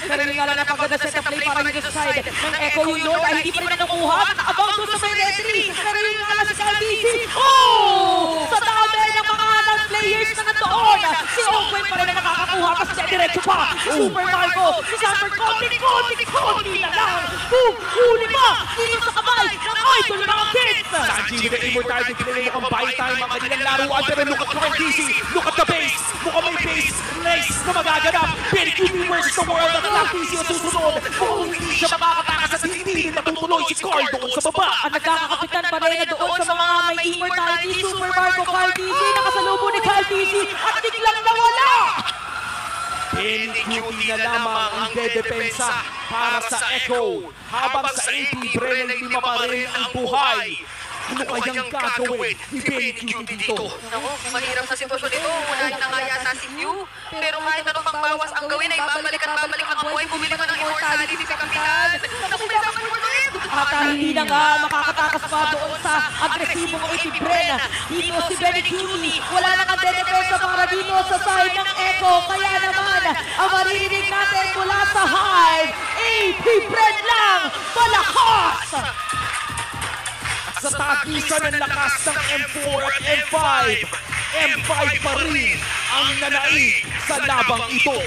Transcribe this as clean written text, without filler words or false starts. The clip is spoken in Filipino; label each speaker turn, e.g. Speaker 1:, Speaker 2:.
Speaker 1: Pero yung nga lang napaganda set of play para dito sa side ng Echo yung Lord ay hindi pa rin nakukuha. Abang doon sa may retry. Pero yung nga lang si Calvisi. Oh! Sa dami ng mga players na nandoon. Si Owen pa rin na nakakakuha kasi diretso pa. Super Marco. Si Sanford konti na lang. Boom! Huli pa! Dito sa kamay ng idol ng mga kids.
Speaker 2: Sanji with the immortality, pinili mukhang buy time ang kanilang laruan. Pero look at DC, look at the base. Mukhang may base race na magaganap. PNQB versus the world at lang DC ang susunod. Kung hindi siya makakatakas at hindi natutuloy si Carl doon sa baba.
Speaker 1: Ang nagkakapitan pa rin na doon sa mga may immortality. Super Marco Calvisi. Nakasalubong ni Calvisi at biglang nawala.
Speaker 2: PNQB na lamang ang dedepensa para sa Echo. Habang sa AP Brennan, lima pa rin ang buhay. Ano kayang gagawin ni PNQB dito?
Speaker 3: Naku, mahirap sa sitwasyon ito. Unahin na nga yata si Q. Pero kahit anong pangbawas ang gawin ay babalik ang buhay. Bumili pa ng immortality si Kapitan. Naku, may dapat ulit.
Speaker 1: At hindi na nga makakatakas pa doon sa agresibong AP Brennan. Dito si Benny Cuny. Wala nang ang dedepensa para dito sa side ng Echo. Kaya naman, ang maririnig natin mula sa Hive, AP Brennan lang palakas!
Speaker 2: Sa tagisan ng lakas ng M4 at M5, M5 pa rin ang nanaig sa labang ito.